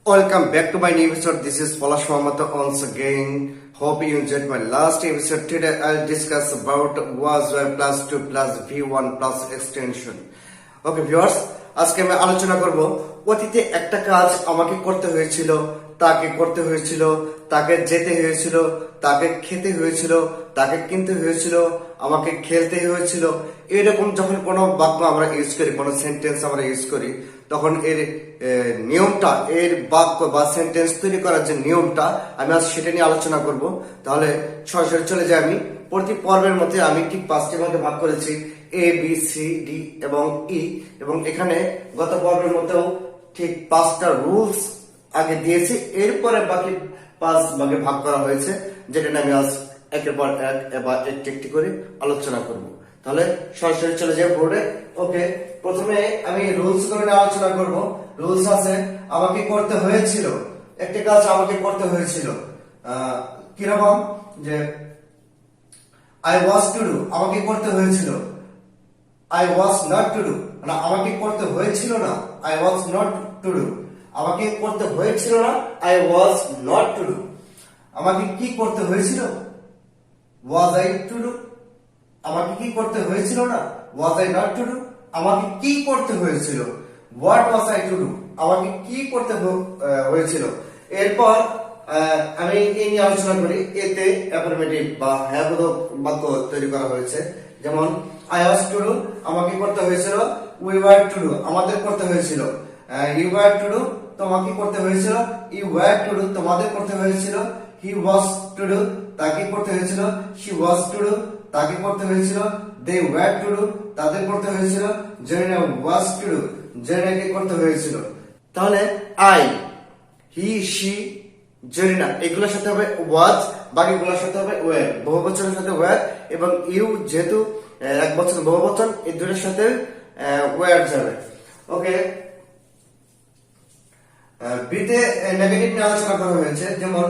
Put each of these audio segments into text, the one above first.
Welcome back to my new episode. This is Palash Mohammed once again. Hope you enjoyed my last episode. Today I'll discuss about was where plus 2 plus v1 plus extension. Okay viewers, আজকে আমি আলোচনা করব অতীতে একটা কাজ আমাকে করতে হয়েছিল, তাকে করতে হয়েছিল, তাকে যেতে হয়েছিল, তাকে খেতে হয়েছিল, তাকে কিনতে হয়েছিল, আমাকে খেলতে হয়েছিল। এরকম যখন কোনো বাক্য আমরা ইউজ করি, কোনো সেন্টেন্স আমরা ইউজ করি, তখন এর নিয়মটা, এর বাক্য বা সেন্টেন্স তৈরি করার যে নিয়মটা আমি আজ সেটা নিয়ে আলোচনা করব। তাহলে সরাসরি চলে যাই। আমি প্রতি পর্বের মধ্যে আমি ঠিক 5টি ভাগে ভাগ করেছি, এ বি সি ডি এবং ই, এবং এখানে গত পর্বের মধ্যেও ঠিক 5টা রুলস আগে দিয়েছি, এরপরে বাকি 5 ভাগে ভাগ করা হয়েছে, যেটা আমি আজ একের পর এক এবার একটি একটি করে আলোচনা করব। তাহলে সরাসরি চলে যাই বোর্ডে। ওকে, প্রথমে আমি রুলস গুলো নিয়ে আলোচনা করব। রুলস আছে আমাকে করতে হয়েছিল, একটা কাজ আমাকে করতে হয়েছিল, কিরকম যে আই ওয়াজ টু ডু, আমাকে করতে হয়েছিল। I was not to do, মানে আমাকে করতে হয়েছিল না। I was not to do, আমাকে করতে হয়েছিল না। I was not to do, আমাকে কি করতে হয়েছিল? ওয়াজ আই টু ডু, আমাকে কি করতে হয়েছিল না। ওয়াজ আই নট টু ডু, আমাকে কি করতে হয়েছিল? What was I to do, আমাকে কি করতে হয়েছিল। এরপর আমি এই নিয়ে আলোচনা করি। এতে অ্যাফার্মেটিভ বা হ্যাবোধক বাক্য তৈরি করা হয়েছে। যেমন আই ওয়াজ টু ডু, আমাকে করতে হয়েছিল। উই ওয়ার টু ডু, আমাদের করতে হয়েছিল। ইউ ওয়ার টু ডু, তোমাকে করতে হয়েছিল। ইউ ওয়ার টু ডু, তোমাদের করতে হয়েছিল। হি ওয়াজ টু ডু, তাকে করতে হয়েছিল। শি ওয়াজ টু ডু, তাকে করতে হয়েছিল। দে ওয়ার টু ডু, তাদের করতে হয়েছিল। জেরিনা ওয়াজ টু ডু, জেরিনাকে করতে হয়েছিল। তাহলে আই, হি, শি, জেরিনা এগুলোর সাথে হবে ওয়াজ, বাকিগুলোর সাথে হবে ওয়ার। বহুবচনের সাথে ওয়ার, এবং ইউ যেহেতু এক বচন বহুবচন, এই দুটোর সাথে ওয়ার যাবে। ওকে, বিতে নেগেটিভ নিয়ে আলোচনা করা হয়েছে। যেমন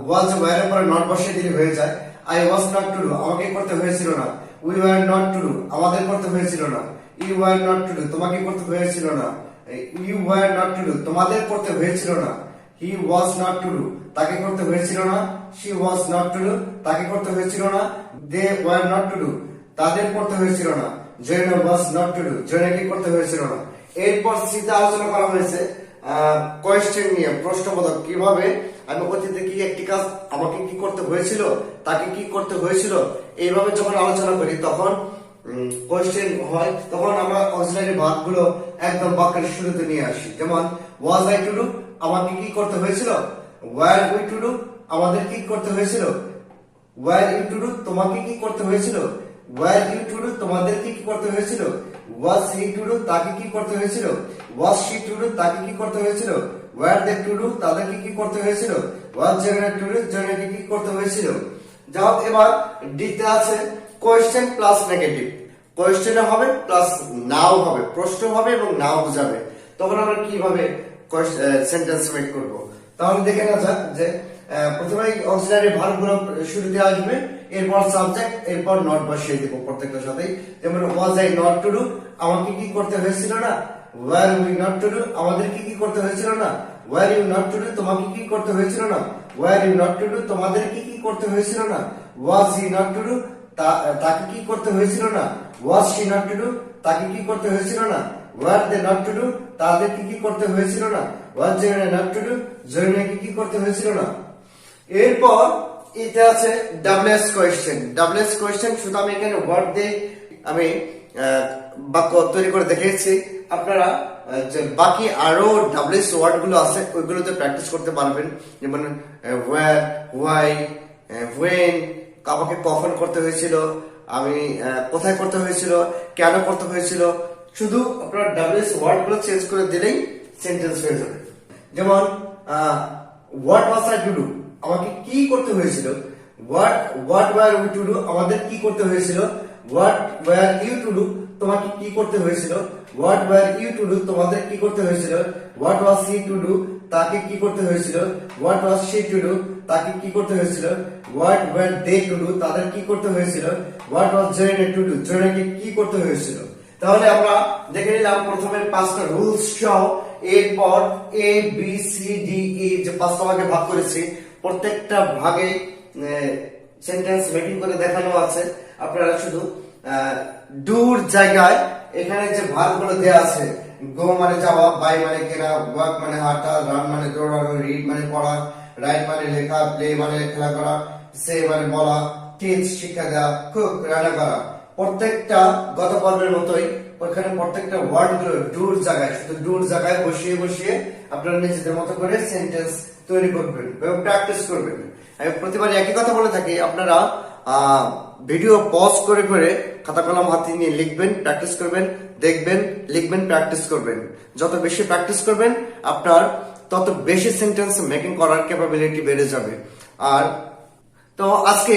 ওয়াজ ওয়ারের পরে নট বসিয়ে দিলে হয়ে যায়। I was not to do, আমাকে করতে হয়েছিল না। We were not to do, আমাদের করতে হয়েছিল না। You were not to do, তোমাকে করতে হয়েছিল না। You were not to do, তোমাদের করতে হয়েছিল না। He was not to do, তাকে করতে হয়েছিল না। She was not to do, তাকে করতে হয়েছিল না। They were not to do, তাদের করতে হয়েছিল না। Jerina was not to do, জেরিনাকে করতে হয়েছিল না। এরপর সিতে আলোচনা করা হয়েছে কোয়েশ্চেন নিয়ে, প্রশ্নবোধক। কিভাবে আমি অতীতে কি একটি কাজ আমাকে কি করতে হয়েছিল, তাকে কি করতে হয়েছিল, এইভাবে যখন আলোচনা করি তখন কোয়েশ্চেন হয়, তখন আমরা অক্সিলারি ভার্বগুলো একদম বাক্যের শুরুতে নিয়ে আসি। যেমন ওয়াজ আই টু ডু, আমাকে কি করতে হয়েছিল। ওয়ার উই টু ডু, আমাদের কি করতে হয়েছিল। ওয়ার ইউ টু ডু, তোমাকে কি করতে হয়েছিল। ওয়ার ইউ টু ডু, তোমাদের কি করতে হয়েছিল। ওয়াজ হি টু ডু, তাকে কি করতে হয়েছিল। ওয়াজ শি টু ডু, তাকে কি করতে হয়েছিল। ওয়ার দে টু ডু, তাদেরকে কি করতে হয়েছিল। ওয়াজ জেরিনা টু ডু, জেরিনাকে কি করতে হয়েছিল। যাও, এবার ডিতে আছে কোয়েশ্চেন প্লাস নেগেটিভ। কোয়েশ্চেন হবে প্লাস নাও হবে, প্রশ্ন হবে এবং নাও বোঝাবে। তখন আমরা কিভাবে সেন্টেন্স মেক করব। তাহলে দেখে না যাক যে প্রথমে অক্সিলারি ভার্বগুলো শুরুতে আসবে, এরপর সাবজেক্ট, এরপর নট বসিয়ে দেব প্রত্যেকটার সাথে। যেমন was I not to do, আমাকে কি করতে হয়েছিল না। Were we not to do, আমাদের কি করতে হয়েছিল না। Were you not to do, তোমাকে কি করতে হয়েছিল না। Were you not to do, তোমাদের কি করতে হয়েছিল না। Was he not to do, তাকে কি করতে হয়েছিল না। Was she not to do, তাকে কি করতে হয়েছিল না। Were they not to do, তাদের কি করতে হয়েছিল না। ওয়াজ জেরিনা নট টু ডু, জেরিনাকে কি করতে হয়েছিল না। এরপর এটা আছে ডাবলএস কোয়েশ্চেন। ডাবলএস কোয়েশ্চেন শুধু আমি এখানে ওয়ার্ড দিয়ে আমি বাক্য তৈরি করে দেখিয়েছি। আপনারা যে বাকি আরো ডাবলএস ওয়ার্ড গুলো আছে ওইগুলোতে প্র্যাকটিস করতে পারবেন। যেমন ওয়্যার, হোয়াই, হোয়েন, আমাকে কখন করতে হয়েছিল, আমি কোথায় করতে হয়েছিল, কেন করতে হয়েছিল। শুধু আপনারা ডাবলএস ওয়ার্ড গুলো চেঞ্জ করে দিলেই সেন্টেন্স হয়ে যাবে। যেমন what was I to do, আমাকে কি করতে হয়েছিল। What were we to do, আমাদের কি করতে হয়েছিল। What were you to do, তোমাকে কি করতে হয়েছিল। What were you to do, তোমাদের কি করতে হয়েছিল। What was he to do, তাকে কি করতে হয়েছিল। What was she to do, তাকে কি করতে হয়েছিল। What were they to do, তাদের কি করতে হয়েছিল। What was Zarina to do, জেরিনাকে কি করতে হয়েছিল। তাহলে আমরা দেখে নিলাম প্রথমে 5টা রুলস সহ এরপর A B C D E যে 5টা ভাগে ভাগ করেছি, প্রত্যেকটা ভাগে সেন্টেন্স মেকিং করে দেখানো আছে। আপনারা শুধু ডুর জায়গায় এখানে যে ভার্বগুলো দেওয়া আছে, গো মানে যাওয়া, বাই মানে কেনা, ওয়াক মানে হাঁটা, রান মানে দৌড়ানো, রিড মানে পড়া, রাইট মানে লেখা, প্লে মানে খেলা করা, সে মানে বলা, টিচ শিক্ষা দেওয়া, কুক রান্না করা, প্রত্যেকটা গত পর্বের মতোই ওখানে প্রত্যেকটা ওয়ার্ড গুলো ডুর জায়গায়, শুধু ডুর জায়গায় বসিয়ে বসিয়ে আপনারা নিজেদের মতো করে সেন্টেন্স তৈরি করবেন এবং প্র্যাকটিস করবেন। আমি প্রতিবার একই কথা বলে থাকি, আপনারা ভিডিও পজ করে করে খাতা কলম হাতে নিয়ে লিখবেন, প্র্যাকটিস করবেন, দেখবেন, লিখবেন, প্র্যাকটিস করবেন। যত বেশি প্র্যাকটিস করবেন আপনার তত বেশি সেন্টেন্স মেকিং করার ক্যাপাবিলিটি বেড়ে যাবে। আর তো আজকে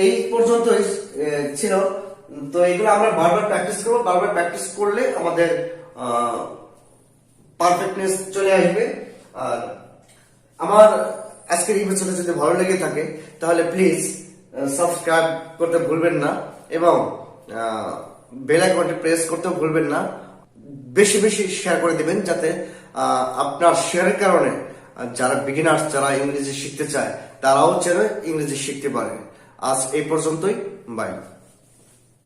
এই পর্যন্তই ছিল। তো এগুলো আমরা বারবার প্র্যাকটিস করবো, বারবার প্র্যাকটিস করলে আমাদের পারফেক্টনেস চলে আসবে। আর আমার আজকের এই ভিডিওটা যদি ভালো লেগে থাকে তাহলে প্লিজ সাবস্ক্রাইব করতে ভুলবেন না এবং বেল আইকনটি প্রেস করতেও ভুলবেন না। বেশি বেশি শেয়ার করে দিবেন যাতে আপনার শেয়ারের কারণে যারা বিগিনার্স, যারা ইংরেজি শিখতে চায় তারাও যেন ইংরেজি শিখতে পারে। আজ এই পর্যন্তই, বাই।